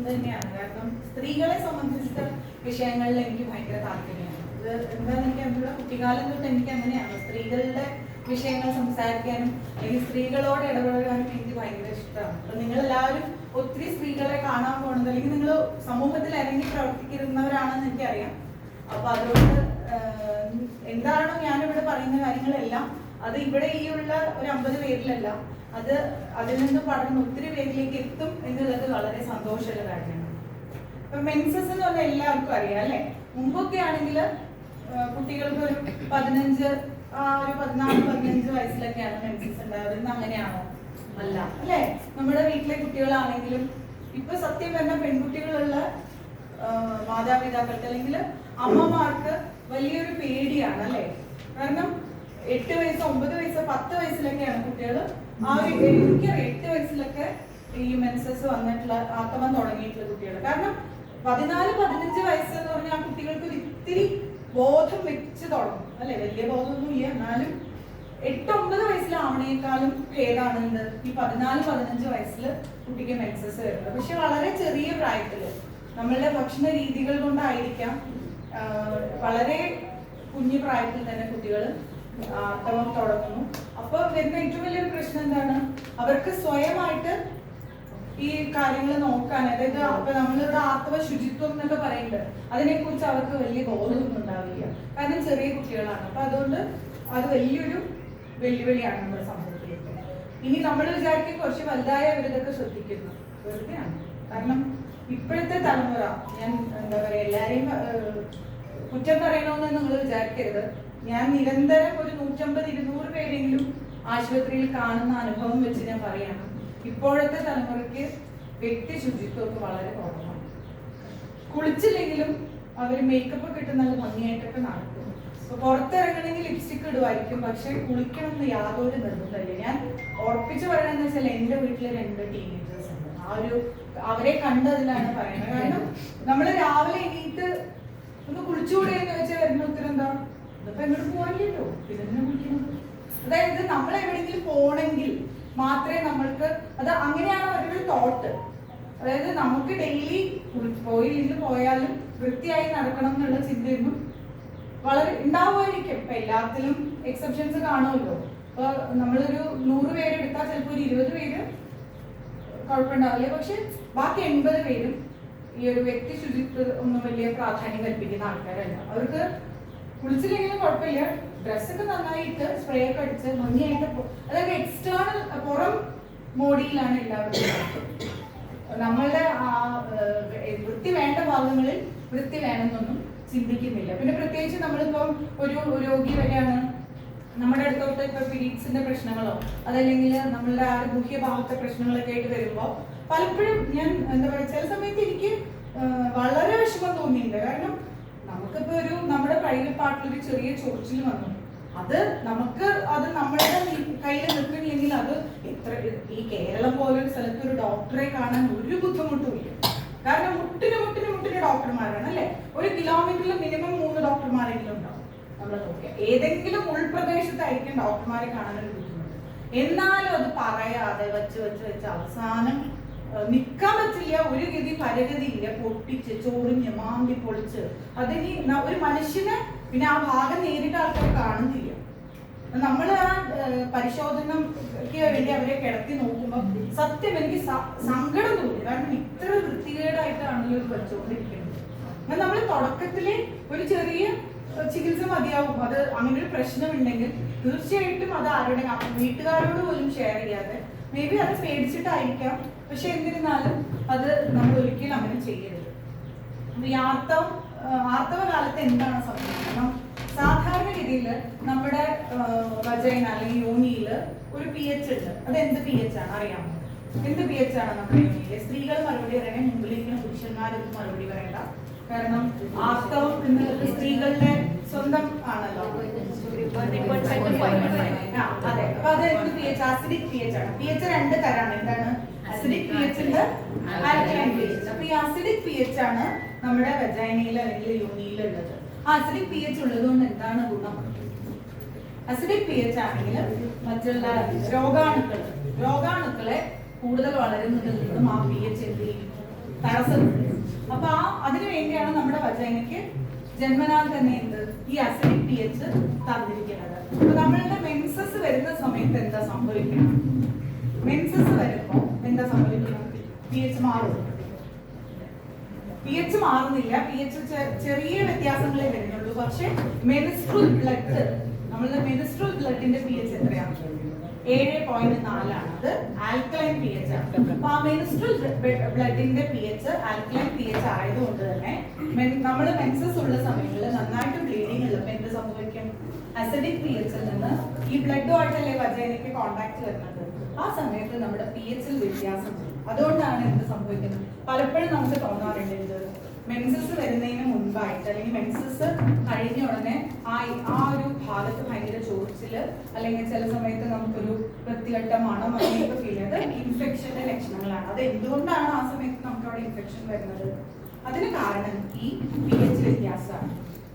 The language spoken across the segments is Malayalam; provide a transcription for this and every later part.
തന്നെയാണ്. കാരണം സ്ത്രീകളെ സംബന്ധിച്ച വിഷയങ്ങളിൽ എനിക്ക് ഭയങ്കര താല്പര്യമാണ്. ഇത് എന്താണെന്ന് എനിക്ക് അതിനുള്ള കുട്ടിക്കാലം തൊട്ട് എനിക്ക് അങ്ങനെയാണ്. സ്ത്രീകളുടെ വിഷയങ്ങൾ സംസാരിക്കാനും അല്ലെങ്കിൽ സ്ത്രീകളോട് ഇടപെടാനും എനിക്ക് ഭയങ്കര ഇഷ്ടമാണ്. അപ്പൊ നിങ്ങളെല്ലാവരും ഒത്തിരി സ്ത്രീകളെ കാണാൻ പോകുന്നത് അല്ലെങ്കിൽ നിങ്ങൾ സമൂഹത്തിൽ ഇറങ്ങി പ്രവർത്തിക്കുന്നവരാണെന്ന് എനിക്കറിയാം. അപ്പൊ അതുകൊണ്ട് എന്താണോ ഞാനിവിടെ പറയുന്ന കാര്യങ്ങളെല്ലാം അത് ഇവിടെ ഈ ഉള്ള ഒരു 50 പേരിലല്ല, അത് അതിൽ നിന്ന് പഠനം ഒത്തിരി പേരിലേക്ക് എത്തും എന്നുള്ളത് വളരെ സന്തോഷമുള്ള കാര്യമാണ്. ഇപ്പൊ മെൻസസ് എന്ന് പറഞ്ഞാൽ എല്ലാവർക്കും അറിയാം അല്ലെ. മുമ്പൊക്കെ ആണെങ്കിൽ കുട്ടികൾക്ക് ഒരു 15 ഒരു 14-15 വയസ്സിലൊക്കെയാണ് മെൻസസ് ഉണ്ടാവുന്നത്. ഇന്ന് അങ്ങനെയാണോ? അല്ല അല്ലെ. നമ്മുടെ വീട്ടിലെ കുട്ടികളാണെങ്കിലും ഇപ്പൊ സത്യം പറഞ്ഞ പെൺകുട്ടികളുള്ള മാതാപിതാക്കൾക്ക് അല്ലെങ്കിൽ അമ്മമാർക്ക് വലിയൊരു പേടിയാണ് അല്ലെ. കാരണം 8 വയസ്സ് 9 വയസ്സ് 10 വയസ്സിലൊക്കെയാണ് കുട്ടികൾ എനിക്കറിയാം 8 വയസ്സിലൊക്കെ ഈ മെൻസസ് വന്നിട്ടുള്ള ആർത്തവം തുടങ്ങിയിട്ടുള്ള കുട്ടികൾ. കാരണം 14-15 വയസ്സ് എന്ന് പറഞ്ഞാൽ ആ കുട്ടികൾക്ക് ഇത്തിരി ബോധം വെച്ച് തുടങ്ങും അല്ലെ. വലിയ ബോധമൊന്നും ഇല്ല, എന്നാലും 8-9 വയസ്സിലാവണേക്കാളും ഭേദാണെന്ന് ഈ 14-15 വയസ്സിൽ കുട്ടിക്ക് മെൻസസ് വരുന്നത്. പക്ഷെ വളരെ ചെറിയ പ്രായത്തില് നമ്മളുടെ ഭക്ഷണ രീതികൾ കൊണ്ടായിരിക്കാം വളരെ കുഞ്ഞു പ്രായത്തിൽ തന്നെ കുട്ടികൾ ആർത്തവം തുടങ്ങുന്നു. അപ്പൊ വരുന്ന ഏറ്റവും വലിയൊരു പ്രശ്നം എന്താണ്? അവർക്ക് സ്വയമായിട്ട് ഈ കാര്യങ്ങൾ നോക്കാൻ, അതായത് അപ്പൊ നമ്മളിവിടെ ആർത്തവ ശുചിത്വം എന്നൊക്കെ പറയുന്നുണ്ട്, അതിനെ കുറിച്ച് അവർക്ക് വലിയ ബോധമൊന്നും ഉണ്ടാവില്ല. കാരണം ചെറിയ കുട്ടികളാണ്. അപ്പൊ അതുകൊണ്ട് അത് വലിയൊരു വെല്ലുവിളിയാണ് നമ്മുടെ സമൂഹത്തിലേക്ക്. ഇനി നമ്മൾ വിചാരിക്കും കുറച്ച് വലുതായ അവരിതൊക്കെ ശ്രദ്ധിക്കുന്നു, വെറുതെയാണ്. കാരണം ഇപ്പോഴത്തെ തലമുറ, ഞാൻ എന്താ പറയാ എല്ലാരെയും കുറ്റം പറയണമെന്ന് നിങ്ങൾ വിചാരിക്കരുത്. ഞാൻ നിരന്തരം ഒരു 150-200 പേരെങ്കിലും ആശുപത്രിയിൽ കാണുന്ന അനുഭവം വെച്ച് ഞാൻ പറയണം, ഇപ്പോഴത്തെ തലമുറയ്ക്ക് വ്യക്തി ശുചിത്വമൊക്കെ വളരെ കുറവാണ്. കുളിച്ചില്ലെങ്കിലും അവർ മേക്കപ്പ് ഒക്കെ ഇട്ട് നല്ല ഭംഗിയായിട്ടൊക്കെ നടക്കും. അപ്പൊ പുറത്തിറങ്ങണമെങ്കിൽ ലിപ്സ്റ്റിക് ഇടുമായിരിക്കും, പക്ഷെ കുളിക്കണം എന്ന് യാതൊരു നിർബന്ധമില്ല. ഞാൻ ഉറപ്പിച്ചു പറയണെന്ന് വെച്ചാൽ എന്റെ വീട്ടില് 2 ടീനേജേഴ്സ് ഉണ്ട്. അവരെ കണ്ടതിലാണ് പറയുന്നത്. കാരണം നമ്മള് രാവിലെ എണീറ്റ് ഒന്ന് കുളിച്ചുകൂടെ എന്ന് വെച്ചാൽ വരുന്ന ഉത്തരം എന്താ? ഇതിപ്പോ എങ്ങോട്ട് പോകാനില്ലല്ലോ, പിന്നെ കുളിക്കുന്നത്. അതായത് നമ്മൾ എവിടെയെങ്കിലും പോണെങ്കിൽ മാത്രമേ നമ്മൾക്ക് അത് അങ്ങനെയാണ് അവരുടെ തോട്ട്. അതായത് നമുക്ക് ഡെയിലി പോയില്ലെങ്കിൽ പോയാലും വൃത്തിയായി നടക്കണം എന്നുള്ള ചിന്തയൊന്നും വളരെ ഉണ്ടാവുമായിരിക്കും. ഇപ്പൊ എല്ലാത്തിലും എക്സെപ്ഷൻസ് കാണുമല്ലോ. ഇപ്പൊ നമ്മളൊരു 100 പേര് എടുത്താൽ ചിലപ്പോൾ ഒരു 20 പേര് കുഴപ്പമുണ്ടാവില്ല. പക്ഷെ ബാക്കി 80 പേരും ഈ ഒരു വ്യക്തി ശുചിത്വം ഒന്നും വലിയ പ്രാധാന്യം കൽപ്പിക്കുന്ന ആൾക്കാരല്ല. അവർക്ക് കുളിച്ചില്ലെങ്കിലും കുഴപ്പമില്ല, ഡ്രസ്സൊക്കെ നന്നായിട്ട് സ്പ്രേ ഒക്കെ അടിച്ച് ഭംഗിയായിട്ട്, അതായത് എക്സ്റ്റേണൽ പുറം മോഡിയിലാണ് എല്ലാവരും. നമ്മളുടെ വൃത്തി വേണ്ട ഭാഗങ്ങളിൽ വൃത്തി വേണമെന്നൊന്നും ചിന്തിക്കുന്നില്ല. പിന്നെ പ്രത്യേകിച്ച് നമ്മളിപ്പം ഒരു രോഗി വരെയാണ് നമ്മുടെ അടുത്തോട്ട് ഇപ്പൊ പീരീഡ്സിന്റെ പ്രശ്നങ്ങളോ അതല്ലെങ്കിൽ നമ്മളുടെ ആ ഗുഹ്യഭാഗത്തെ പ്രശ്നങ്ങളൊക്കെ ആയിട്ട് വരുമ്പോൾ പലപ്പോഴും ഞാൻ എന്താ പറയുക, ചില സമയത്ത് എനിക്ക് വളരെ വിഷമം തോന്നിയിട്ടുണ്ട്. കാരണം നമുക്കിപ്പോ നമ്മുടെ പ്രൈവറ്റ് പാർട്ടിൽ ഒരു ചെറിയ ചൊറിച്ചിൽ വന്നു, അത് നമ്മളുടെ കയ്യിൽ നിൽക്കുന്നില്ലെങ്കിൽ അത് ഈ കേരളം പോലൊരു സ്ഥലത്ത് ഒരു ഡോക്ടറെ കാണാൻ ഒരു ബുദ്ധിമുട്ടും ഇല്ല. കാരണം മുട്ടിന് ഡോക്ടർമാരാണ് അല്ലെ. 1 കിലോമീറ്ററിൽ മിനിമം 3 ഡോക്ടർമാരെങ്കിലും ഉണ്ടാവും. നമ്മൾ നോക്കിയാൽ ഏതെങ്കിലും ഉൾപ്രദേശത്തായിരിക്കും ഡോക്ടർമാരെ കാണാനൊരു ബുദ്ധിമുട്ട്. എന്നാലും അത് പറയാതെ വെച്ച് അവസാനം നിൽക്കാൻ പറ്റില്ല. ഒരു ഗതി പരഗതി ഇല്ല, പൊട്ടിച്ച് ചൊറിഞ്ഞ് മാന്തി പൊളിച്ച് അതിന് ഒരു മനുഷ്യനെ പിന്നെ ആ ഭാഗം നേരിട്ട് ആൾക്കാർ കാണുന്നില്ല. നമ്മൾ ആ പരിശോധനയ്ക്ക് വേണ്ടി അവരെ കിടത്തി നോക്കുമ്പോൾ സത്യം എനിക്ക് സങ്കടം തോന്നി. കാരണം ഇത്ര വൃത്തികേടായിട്ടാണല്ലോ ഇത് വെച്ചുകൊണ്ടിരിക്കുന്നത്. എന്നാൽ നമ്മൾ തുടക്കത്തിലെ ഒരു ചെറിയ ചികിത്സ മതിയാവും. അത് അങ്ങനെ ഒരു പ്രശ്നമുണ്ടെങ്കിൽ തീർച്ചയായിട്ടും അത് ആരുടെ വീട്ടുകാരോട് പോലും ഷെയർ ചെയ്യാതെ, മേ ബി അത് പേടിച്ചിട്ടായിരിക്കാം, പക്ഷെ എന്നിരുന്നാലും അത് നമ്മൾ ഒരിക്കലും അങ്ങനെ ചെയ്യരുത്. ഈ ആർത്തവ കാലത്ത് എന്താണ് സംഭവിക്കുന്നത്? സാധാരണഗതിയിൽ നമ്മുടെ വജൈന അല്ലെങ്കിൽ യോനിയില് ഒരു pH ഉണ്ട്. അത് എന്ത് pH ആണ് അറിയാമോ? എന്ത് pH ആണ് നമ്മുടെ യോനിയില്? സ്ത്രീകൾ മറുപടി പറയണേ, മുമ്പിലിരിക്കുന്ന പുരുഷന്മാരൊന്നും മറുപടി പറയണ്ട. കാരണം ആർത്തവം എന്നുള്ളത് സ്ത്രീകളുടെ സ്വന്തം ആണല്ലോ. അതെ. അപ്പൊ അത് എന്ത് pH? ആസിഡിക് pH ആണ്. pH 2 തരാണ്. എന്താണ്? അസിഡിക് pH ഉണ്ട്, ആൽക്കലൈൻ pH. അപ്പൊ ഈ അസിഡിക് pH ആണ് നമ്മുടെ വജൈനയിൽ അല്ലെങ്കിൽ യോനിയിൽ ഉള്ളത്. അസിഡിക് pH ഉള്ളത് കൊണ്ട് എന്താണ് ഗുണം? അസിഡിക് pH ആണെങ്കിൽ മറ്റുള്ള രോഗാണുക്കളെ കൂടുതൽ വളരുന്നതിൽ നിന്നും ആ pH എന്ത് ചെയ്യും? തടസ്സമുണ്ട്. അപ്പൊ അതിനു വേണ്ടിയാണ് നമ്മുടെ വജൈനയ്ക്ക് ജന്മനാൽ തന്നെ എന്ത് ഈ അസിഡിക് pH തന്നിരിക്കുന്നത്. അപ്പൊ നമ്മളുടെ മെൻസസ് വരുന്ന സമയത്ത് എന്താ സംഭവിക്കണം? മെൻസസ് വരുമ്പോ എന്താ സംഭവിക്കുന്നത്? pH മാറും. pH മാറുന്നില്ല, pH ചെറിയ വ്യത്യാസങ്ങളെ വരുന്നുള്ളൂ. പക്ഷെ മെൻസ്ട്രുവൽ ബ്ലഡ്, നമ്മളുടെ മെൻസ്ട്രുവൽ ബ്ലഡിന്റെ pH എത്രയാണ്? 7.4 ആണ്. അത് ആൽക്കലൈൻ pH ആണ്. അപ്പൊ ആ മെൻസ്ട്രുവൽ ബ്ലഡിന്റെ pH ആൽക്കലൈൻ pH ആയതുകൊണ്ട് തന്നെ നമ്മൾ മെൻസസ് ഉള്ള സമയങ്ങളിൽ നന്നായിട്ട് ബ്ലീഡിംഗ് ഉള്ളപ്പോൾ എന്ത് സംഭവിക്കും? അസിഡിക് pH ൽ നിന്ന് ഈ ബ്ലഡുമായിട്ടല്ലേ വജൈനയ്ക്ക് കോണ്ടാക്ട് വരുന്നത്. ആ സമയത്ത് നമ്മുടെ pH ൽ വ്യത്യാസം വരും. അതുകൊണ്ടാണ് എന്ത് സംഭവിക്കുന്നത്? പലപ്പോഴും നമുക്ക് തോന്നാറുണ്ട് ഇത് മെൻസസ് വരുന്നതിന് മുൻപായിട്ട് അല്ലെങ്കിൽ മെൻസസ് കഴിഞ്ഞ ഉടനെ ആ ഒരു ഭാഗത്ത് ഭയങ്കര ചോർച്ചില് അല്ലെങ്കിൽ ചില സമയത്ത് നമുക്കൊരു വൃത്തികെട്ട മണം അങ്ങനെയൊക്കെ ഫീൽ ചെയ്ത് ഇൻഫെക്ഷന്റെ ലക്ഷണങ്ങളാണ്. അത് എന്തുകൊണ്ടാണ് ആ സമയത്ത് നമുക്ക് അവിടെ ഇൻഫെക്ഷൻ വരുന്നത്? അതിന് കാരണം ഈ pH വ്യത്യാസമാണ്.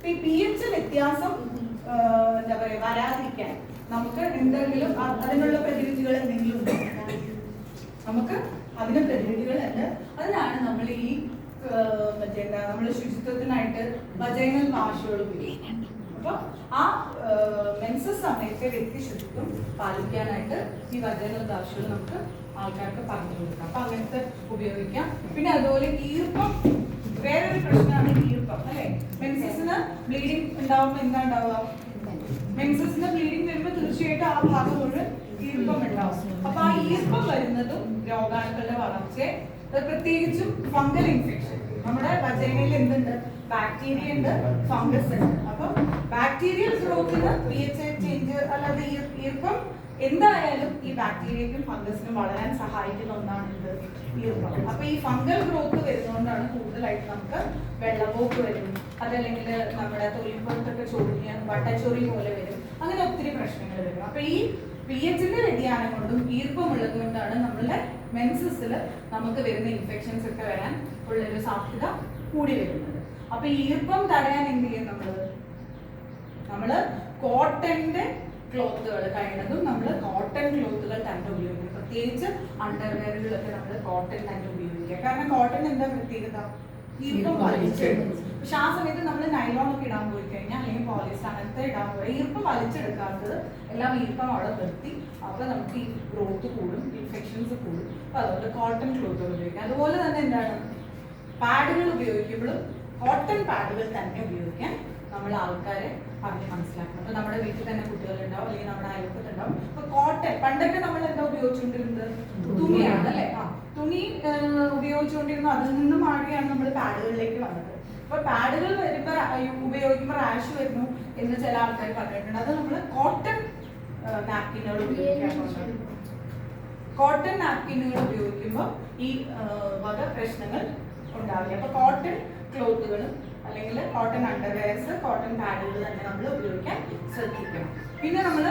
ഈ pH വ്യത്യാസം എന്താ പറയാ വരാതിരിക്കാൻ നമുക്ക് എന്തെങ്കിലും അതിനുള്ള പ്രതിവിധികൾ എന്തെങ്കിലും ഉണ്ടോ? നമുക്ക് അതിന് പ്രതിവിധികളുണ്ട്. അതിനാണ് നമ്മൾ ഈ മറ്റേന്താ നമ്മള് ശുചിത്വത്തിനായിട്ട് വജൈനൽ വാഷുകൾ ഉപയോഗിക്കും. അപ്പൊ ആ മെൻസസ് സമയത്തെ വ്യക്തി ശുചിത്വം പാലിക്കാനായിട്ട് ഈ വജൈനൽ വാഷുകൾ നമുക്ക് ആൾക്കാർക്ക് പറഞ്ഞു കൊടുക്കാം. അപ്പൊ അങ്ങനത്തെ ഉപയോഗിക്കാം. പിന്നെ അതുപോലെ ഈർപ്പം, വേറൊരു പ്രശ്നമാണ് ഈർപ്പം അല്ലെ. മെൻസസിന് ബ്ലീഡിങ് ഉണ്ടാവുമ്പോ എന്താ ഉണ്ടാവുക? മെൻസസിന് ബ്ലീഡിങ് വരുമ്പോൾ തീർച്ചയായിട്ടും ആ ഭാഗം മുഴുവൻ ഈർപ്പം ഉണ്ടാവും. അപ്പൊ ആ ഈർപ്പം വരുന്നതും രോഗാണുക്കളുടെ വളർച്ചയെ, പ്രത്യേകിച്ചും ഫംഗൽ ഇൻഫെക്ഷൻ. നമ്മുടെ വജൈനയിൽ എന്തുണ്ട്? ബാക്ടീരിയ ഉണ്ട്, ഫംഗസ് ഉണ്ട്. അപ്പൊ ബാക്ടീരിയൽ ഗ്രോത്തിന് pH ചേഞ്ച് അല്ലാതെ ഈർപ്പം എന്തായാലും ഈ ബാക്ടീരിയക്കും ഫംഗസിനും വളരാൻ സഹായിക്കുന്ന ഒന്നാണ് ഇത് ഈർപ്പം. അപ്പൊ ഈ ഫംഗൽ ഗ്രോത്ത് വരുന്നതുകൊണ്ടാണ് കൂടുതലായിട്ട് നമുക്ക് വെള്ളപ്പോക്ക് വരും, അതല്ലെങ്കിൽ നമ്മുടെ തൊലിപ്പുറത്തൊക്കെ ചൊറിഞ്ഞ് വട്ടച്ചൊറി പോലെ വരും, അങ്ങനെ ഒത്തിരി പ്രശ്നങ്ങൾ വരും. അപ്പൊ ഈ pHന്റെ വ്യതിയാനം കൊണ്ടും ഈർപ്പമുള്ളത് കൊണ്ടാണ് നമ്മളുടെ മെൻസസിൽ നമുക്ക് വരുന്ന ഇൻഫെക്ഷൻസ് ഒക്കെ വരാൻ ഉള്ളൊരു സാധ്യത കൂടി വരുന്നത്. അപ്പൊ ഈ ഈർപ്പം തടയാൻ എന്ത് ചെയ്യും? നമ്മള് കോട്ടന്റെ ക്ലോത്തുകൾ കഴിയുന്നതും നമ്മൾ കോട്ടൺ ക്ലോത്തുകൾ തന്നെ ഉപയോഗിക്കും. പ്രത്യേകിച്ച് അണ്ടർവെയറുകളൊക്കെ നമ്മൾ കോട്ടൺ തന്നെ ഉപയോഗിക്കുക. കാരണം കോട്ടൺ എന്താ പ്രത്യേകത? ഈർപ്പം വലിച്ചെടുക്കും. പക്ഷെ ആ സമയത്ത് നമ്മൾ നൈലോൺ ഒക്കെ ഇടാൻ പോയി കഴിഞ്ഞാൽ അല്ലെങ്കിൽ പോളിസ്റ്റർ അങ്ങനത്തെ ഇടാൻ പോയി ഈർപ്പം വലിച്ചെടുക്കാത്തത് എല്ലാം ഈർപ്പം അവിടെ നിർത്തി. അപ്പൊ നമുക്ക് ഈ ഗ്രോത്ത് കൂടും, ഇൻഫെക്ഷൻസ് കൂടും. അപ്പൊ അതുകൊണ്ട് കോട്ടൺ ക്ലോത്തുകൾ ഉപയോഗിക്കാം. അതുപോലെ തന്നെ എന്താണ്, പാഡുകൾ ഉപയോഗിക്കുമ്പോഴും കോട്ടൺ പാഡുകൾ തന്നെ ഉപയോഗിക്കാൻ നമ്മൾ ആൾക്കാരെ പറഞ്ഞ് മനസ്സിലാക്കണം. അപ്പൊ നമ്മുടെ വീട്ടിൽ തന്നെ കുട്ടികളുണ്ടാവും അല്ലെങ്കിൽ നമ്മുടെ അയൽപ്പത്തുണ്ടാവും. അപ്പൊ കോട്ടൺ, പണ്ടൊക്കെ നമ്മൾ എന്താ ഉപയോഗിച്ചുകൊണ്ടിരുന്നത്? തുണിയാണ് അല്ലെ. തുണി ഉപയോഗിച്ചുകൊണ്ടിരുന്നു. അതിൽ നിന്നും മാറിയാണ് നമ്മൾ പാഡുകളിലേക്ക് വന്നത്. അപ്പൊ പാഡുകൾ വരുമ്പോ ഉപയോഗിക്കുമ്പോൾ റാഷ് വരുന്നു എന്ന് ചില ആൾക്കാർ പറഞ്ഞിട്ടുണ്ട്. അത് നമ്മൾ കോട്ടൺ നാപ്കിനുകൾ ഉപയോഗിക്കാൻ, കോട്ടൺ നാപ്കിനുകൾ ഉപയോഗിക്കുമ്പോൾ ഈ വക പ്രശ്നങ്ങൾ ഉണ്ടാവില്ല. അപ്പൊ കോട്ടൺ ക്ലോത്തുകളും അല്ലെങ്കിൽ കോട്ടൺ അണ്ടർവെയർസ്, കോട്ടൺ പാഡുകൾ തന്നെ നമ്മൾ ഉപയോഗിക്കാൻ ശ്രദ്ധിക്കണം. പിന്നെ നമ്മൾ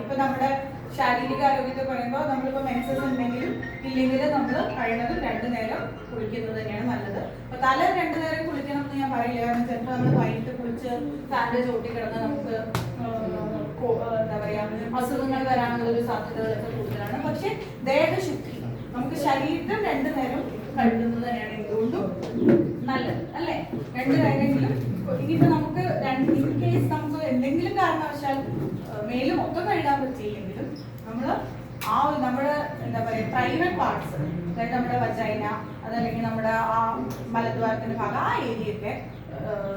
ഇപ്പൊ നമ്മുടെ ശാരീരിക ആരോഗ്യത്തെ പറയുമ്പോൾ നമ്മളിപ്പോ മെൻസസ് ഉണ്ടെങ്കിലും ഇല്ലെങ്കിലും നമ്മൾ കഴിയുന്നത് 2 നേരം കുളിക്കുന്നത് തന്നെയാണ് നല്ലത്. അപ്പൊ തല 2 നേരം കുളിക്കണം എന്ന് ഞാൻ പറയില്ല. കാരണം ചിലപ്പോൾ നമ്മൾ വൈകിട്ട് കുളിച്ച് ഫാനിന്റെ ചോട്ടി കിടന്ന് നമുക്ക് എന്താ പറയാ അസുഖങ്ങൾ വരാനുള്ള ഒരു സാധ്യതകളൊക്കെ കൂടുതലാണ്. പക്ഷെ ദേഹശുദ്ധി നമുക്ക് ശരീരം 2 നേരം കഴുകുന്നത് തന്നെയാണ് എന്തുകൊണ്ടും നല്ലത് അല്ലെ. 2 നേരമെങ്കിലും. ഇനിയിപ്പോ നമുക്ക് ഇൻ കേസ് നമുക്ക് എന്തെങ്കിലും കാരണവശാൽ മേല് മൊത്തം കഴുകാൻ പറ്റിയില്ലെങ്കിലും നമ്മൾ നമ്മുടെ എന്താ പറയാ പ്രൈവറ്റ് പാർട്സ്, അതായത് നമ്മുടെ വജൈന, അതല്ലെങ്കിൽ നമ്മുടെ ആ മലദ്വാരത്തിന്റെ ഭാഗം, ആ ഏരിയയൊക്കെ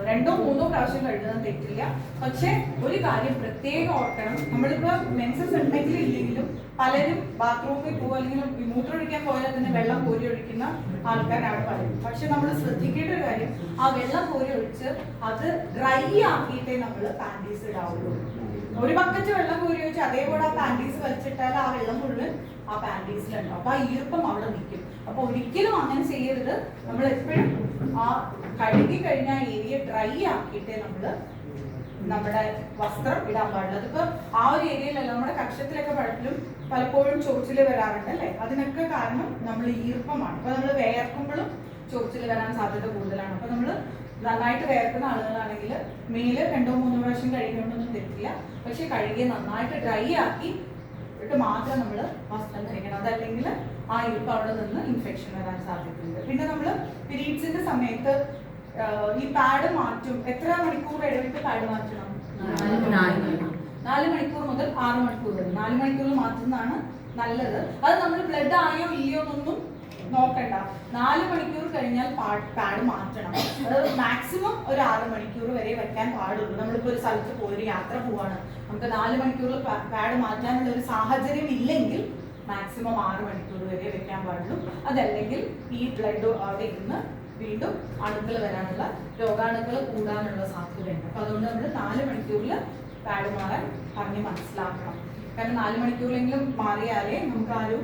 2 or 3 പ്രാവശ്യം കഴുകുന്നത് തെറ്റില്ല. പക്ഷെ ഒരു കാര്യം പ്രത്യേകം ഓർക്കണം, നമ്മളിപ്പോ മെൻസസ് ഉണ്ടെങ്കിലും ഇല്ലെങ്കിലും പലരും ബാത്റൂമിൽ പോകുക അല്ലെങ്കിൽ മൂത്രമൊഴിക്കാൻ പോയാൽ തന്നെ വെള്ളം കോരി ഒഴിക്കുന്ന ആൾക്കാരാണ് പലരും. പക്ഷെ നമ്മൾ ശ്രദ്ധിക്കേണ്ട ഒരു കാര്യം, ആ വെള്ളം കോരി ഒഴിച്ച് അത് ഡ്രൈ ആക്കിയിട്ടേ നമ്മൾ പാൻറ്റീസ് ഇടാവുള്ളൂ. ഒരു ബക്കറ്റ് വെള്ളം കോരി ഒഴിച്ച് അതേപോലെ ആ പാൻറ്റീസ് വലിച്ചിട്ടാൽ ആ വെള്ളം മുഴുവൻ ആ പാൻറ്റീസിലുണ്ടാവും. അപ്പൊ ആ ഈർപ്പം അവിടെ നിൽക്കും. അപ്പൊ ഒരിക്കലും അങ്ങനെ ചെയ്യരുത്. നമ്മൾ എപ്പോഴും ആ കഴുകി കഴിഞ്ഞ ഏരിയ ഡ്രൈ ആക്കിയിട്ടേ നമ്മള് നമ്മുടെ വസ്ത്രം ഇടാൻ പാടില്ല. അതിപ്പോ ആ ഒരു ഏരിയയിലല്ല, നമ്മുടെ കക്ഷത്തിലൊക്കെ പലപ്പോഴും ചൊറിച്ചില് വരാറുണ്ട് അല്ലെ. അതിനൊക്കെ കാരണം നമ്മൾ ഈർപ്പമാണ്. അപ്പൊ നമ്മൾ വേർക്കുമ്പോഴും ചൊറിച്ചില് വരാൻ സാധ്യത കൂടുതലാണ്. അപ്പൊ നമ്മൾ നന്നായിട്ട് വേർക്കുന്ന ആളുകളാണെങ്കിൽ മേല് 2 or 3 പ്രാവശ്യം കഴുകിക്കൊണ്ടൊന്നും തെറ്റില്ല. പക്ഷെ കഴുകി നന്നായിട്ട് ഡ്രൈ ആക്കി ഇട്ട് മാത്രം നമ്മൾ വസ്ത്രം ധരിക്കണം. അതല്ലെങ്കിൽ ആ ഇരിപ്പ് അവിടെ നിന്ന് ഇൻഫെക്ഷൻ വരാൻ സാധ്യതയുണ്ട്. പിന്നെ നമ്മൾ പീരീഡ്സിന്റെ സമയത്ത് ഈ പാഡ് മാറ്റും. എത്ര മണിക്കൂർ ഇടവിട്ട് പാഡ് മാറ്റണം? 4 മണിക്കൂർ മുതൽ 6 മണിക്കൂർ വരെ. 4 മണിക്കൂർ മാറ്റുന്നതാണ് നല്ലത്. അത് നമ്മൾ ബ്ലഡ് ആയോ ഇല്ലയോ എന്നൊന്നും നോക്കണ്ട. 4 മണിക്കൂർ കഴിഞ്ഞാൽ പാഡ് മാറ്റണം. അത് മാക്സിമം ഒരു 6 മണിക്കൂർ വരെ വെക്കാൻ പാടുള്ളൂ. നമ്മളിപ്പോ ഒരു സ്ഥലത്ത് പോയി യാത്ര പോവാണ്, നമുക്ക് 4 മണിക്കൂറിൽ പാഡ് മാറ്റാനുള്ള ഒരു സാഹചര്യം ഇല്ലെങ്കിൽ മാക്സിമം 6 മണിക്കൂർ വരെ വെക്കാൻ പാടുള്ളൂ. അതല്ലെങ്കിൽ ഈ ബ്ലഡ് അവിടെ ഇരുന്ന് വീണ്ടും അണുക്കൾ വരാനുള്ള, രോഗാണുക്കൾ കൂടാനുള്ള സാധ്യതയുണ്ട്. അപ്പൊ അതുകൊണ്ട് നമ്മൾ 4 മണിക്കൂറിൽ പാഡ് മാറാൻ പറഞ്ഞ് മനസ്സിലാക്കണം. കാരണം 4 മണിക്കൂറിലെങ്കിലും മാറിയാലേ നമുക്ക് ആ ഒരു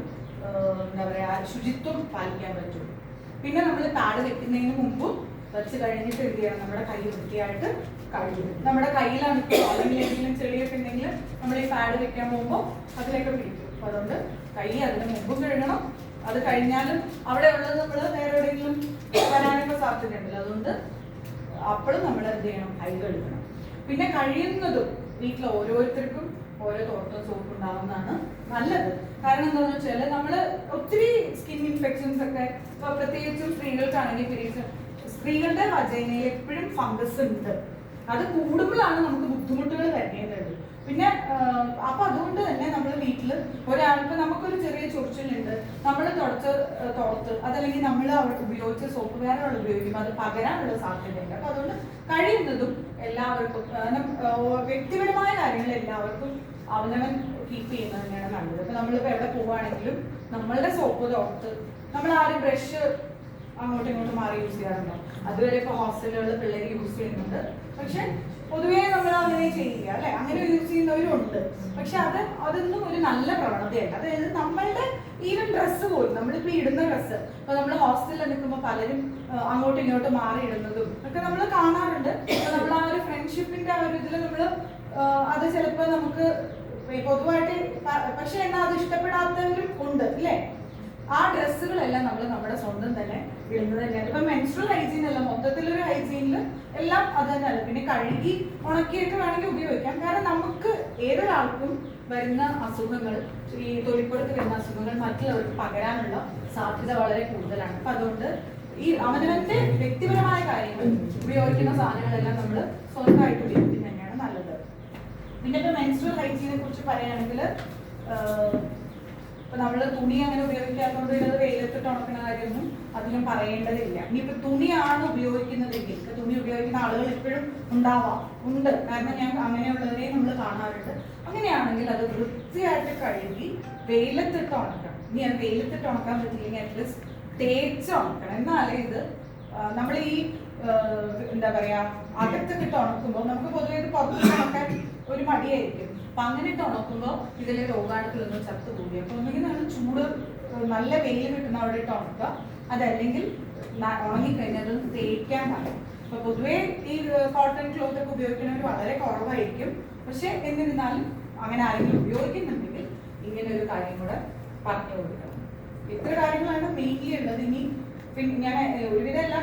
എന്താ പറയാ ശുചിത്വം പാലിക്കാൻ പറ്റുള്ളൂ. പിന്നെ നമ്മൾ പാഡ് വെക്കുന്നതിന് മുമ്പും വെച്ച് കഴിഞ്ഞിട്ട് എന്ത് ചെയ്യണം? നമ്മുടെ കൈ വൃത്തിയായിട്ട് കഴുകും. നമ്മുടെ കയ്യിലാണ് ഇപ്പോൾ അല്ലെങ്കിൽ എന്തെങ്കിലും ചെളിയൊക്കെ ഉണ്ടെങ്കിൽ നമ്മൾ ഈ പാഡ് വെക്കാൻ പോകുമ്പോൾ അതിലേക്ക് പിടിക്കും. അപ്പൊ അതുകൊണ്ട് കൈ അതിന് മുമ്പും കഴുകണം. അത് കഴിഞ്ഞാലും അവിടെ ഉള്ളത് നമ്മൾ വേറെ എവിടെയെങ്കിലും വരാനൊക്കെ സാധ്യതയുണ്ടല്ലോ. അതുകൊണ്ട് അപ്പോഴും നമ്മൾ എന്ത് ചെയ്യണം? കൈ കഴുകണം. പിന്നെ കഴിയുന്നതും വീട്ടിൽ ഓരോരുത്തർക്കും ഓരോ തോട്ടം സോപ്പ് ഉണ്ടാവുന്നതാണ് നല്ലത്. കാരണം എന്താണെന്ന് വെച്ചാൽ നമ്മൾ ഒത്തിരി സ്കിൻ ഇൻഫെക്ഷൻസ് ഒക്കെ ഇപ്പൊ പ്രത്യേകിച്ചും സ്ത്രീകൾക്കാണെങ്കിൽ പീരീഡ്സ്, സ്ത്രീകളുടെ വജൈനയിൽ എപ്പോഴും ഫംഗസ് ഉണ്ട്. അത് കൂടുമ്പോഴാണ് നമുക്ക് ബുദ്ധിമുട്ടുകൾ വരുന്നത്. പിന്നെ അപ്പൊ അതുകൊണ്ട് തന്നെ നമ്മൾ വീട്ടിൽ ഒരാൾക്ക് നമുക്കൊരു ചെറിയ ചൊറിച്ചിലുണ്ട്, നമ്മൾ തോർത്ത് അതല്ലെങ്കിൽ നമ്മൾ അവിടെ ഉപയോഗിച്ച സോപ്പ് വേറെ ആൾ ഉപയോഗിക്കുമ്പോൾ അത് പകരാനുള്ള സാധ്യതയുണ്ട്. അപ്പൊ അതുകൊണ്ട് കഴിയുന്നതും എല്ലാവർക്കും വ്യക്തിപരമായ കാര്യങ്ങൾ എല്ലാവർക്കും അവനവൻ കീപ്പ് ചെയ്യുന്നത് തന്നെയാണ് നല്ലത്. ഇപ്പൊ നമ്മളിപ്പോ എവിടെ പോവുകയാണെങ്കിലും നമ്മളുടെ സോപ്പ് തോർത്ത്, നമ്മൾ ആരും ബ്രഷ് അങ്ങോട്ടും ഇങ്ങോട്ടും മാറി യൂസ് ചെയ്യാറുണ്ടോ? അതുവരെ ഇപ്പൊ ഹോസ്റ്റലുകളിൽ പിള്ളേർ യൂസ് ചെയ്യുന്നുണ്ട്. പക്ഷെ പൊതുവേ നമ്മൾ അങ്ങനെ ചെയ്യില്ല അല്ലെ, അങ്ങനെ യൂസ് ചെയ്യുന്നവരും ഉണ്ട്. പക്ഷെ അതൊന്നും ഒരു നല്ല പ്രവണതയല്ല. അതായത് നമ്മളുടെ ഈവൻ ഡ്രസ്സ് പോലും, നമ്മളിപ്പോ ഇടുന്ന ഡ്രസ്സ് ഇപ്പൊ നമ്മൾ ഹോസ്റ്റലിൽ നിൽക്കുമ്പോൾ പലരും അങ്ങോട്ടും ഇങ്ങോട്ടും മാറി ഇടുന്നതും ഒക്കെ നമ്മൾ കാണാറുണ്ട്. നമ്മൾ ആ ഒരു ഫ്രണ്ട്ഷിപ്പിന്റെ ആ ഒരു ഇതിൽ നമ്മൾ അത് ചിലപ്പോ നമുക്ക് പൊതുവായിട്ട്, പക്ഷെ എന്നാൽ അത് ഇഷ്ടപ്പെടാത്തവരും ഉണ്ട് അല്ലേ. ആ ഡ്രസ്സുകളെല്ലാം നമ്മൾ നമ്മുടെ സ്വന്തം തന്നെ ഇടുന്നത് തന്നെയാണ്. ഇപ്പൊ മെൻസ്ട്രൽ ഹൈജീൻ അല്ല, മൊത്തത്തിലൊരു ഹൈജീനിൽ എല്ലാം അത് തന്നെയല്ല. പിന്നെ കഴുകി ഉണക്കിയൊക്കെ വേണമെങ്കിൽ ഉപയോഗിക്കാം. കാരണം നമുക്ക് ഏതൊരാൾക്കും വരുന്ന അസുഖങ്ങൾ, ഈ തൊലിപ്പുറത്ത് വരുന്ന അസുഖങ്ങൾ മറ്റുള്ളവർക്ക് പകരാനുള്ള സാധ്യത വളരെ കൂടുതലാണ്. അപ്പൊ അതുകൊണ്ട് ഈ അവനവന്റെ വ്യക്തിപരമായ കാര്യങ്ങൾ ഉപയോഗിക്കുന്ന സാധനങ്ങളെല്ലാം നമ്മൾ സ്വന്തമായിട്ട് ഉപയോഗിക്കുന്നത് തന്നെയാണ് നല്ലത്. പിന്നെ ഇപ്പൊ മെൻസ്ട്രൽ ഹൈജീനെ കുറിച്ച് പറയുകയാണെങ്കിൽ ഇപ്പൊ നമ്മള് തുണി അങ്ങനെ ഉപയോഗിക്കാത്തതുകൊണ്ട് ഇത് വെയിലത്തിട്ട് ഉണക്കുന്ന കാര്യമൊന്നും അധികം പറയേണ്ടതില്ല. ഇനിയിപ്പോ തുണിയാണ് ഉപയോഗിക്കുന്നതെങ്കിൽ, തുണി ഉപയോഗിക്കുന്ന ആളുകൾ ഇപ്പോഴും ഉണ്ട്. കാരണം ഞാൻ അങ്ങനെയുള്ളവരെ നമ്മൾ കാണാറുണ്ട്. അങ്ങനെയാണെങ്കിൽ അത് വൃത്തിയായിട്ട് കഴുകി വെയിലത്തിട്ട് ഉണക്കണം. ഇനി അത് വെയിലത്തിട്ട് ഉണക്കാൻ പറ്റില്ലെങ്കിൽ അറ്റ്ലീസ്റ്റ് തേച്ച് ഉണക്കണം. എന്നാലേ ഇത് നമ്മൾ ഈ എന്താ പറയാ അകത്തൊക്കെ ഇട്ട് ഉണക്കുമ്പോൾ നമുക്ക് പൊതുവെ ഇത് പുറത്ത് ഉണക്കാൻ ഒരു മടിയായിരിക്കും. അപ്പൊ അങ്ങനെ ഇട്ട് ഉണക്കുമ്പോൾ ഇതിലെ രോഗാണുക്കളൊന്നും ചത്തുകൂടി. അപ്പൊ ഒന്നുകിൽ നമ്മൾ ചൂട് നല്ല വെയിൽ കിട്ടുന്ന അവിടെ ഇട്ട് ഉണക്കുക, അതല്ലെങ്കിൽ ഉണങ്ങിക്കഴിഞ്ഞാൽ അത് തേക്കാൻ പറയും. അപ്പൊ പൊതുവെ ഈ കോട്ടൺ ക്ലോത്ത് ഒക്കെ ഉപയോഗിക്കുന്നവർ വളരെ കുറവായിരിക്കും. പക്ഷെ എന്നിരുന്നാലും അങ്ങനെ ആരെങ്കിലും ഉപയോഗിക്കുന്നുണ്ടെങ്കിൽ ഇങ്ങനെ ഒരു കാര്യം കൂടെ പറഞ്ഞു കൊടുക്കണം. ഇത്ര കാര്യങ്ങളാണ് മെയിൻലി ഉള്ളത്. ഇനി പിന്നെ ഞാൻ ഒരുവിധം എല്ലാ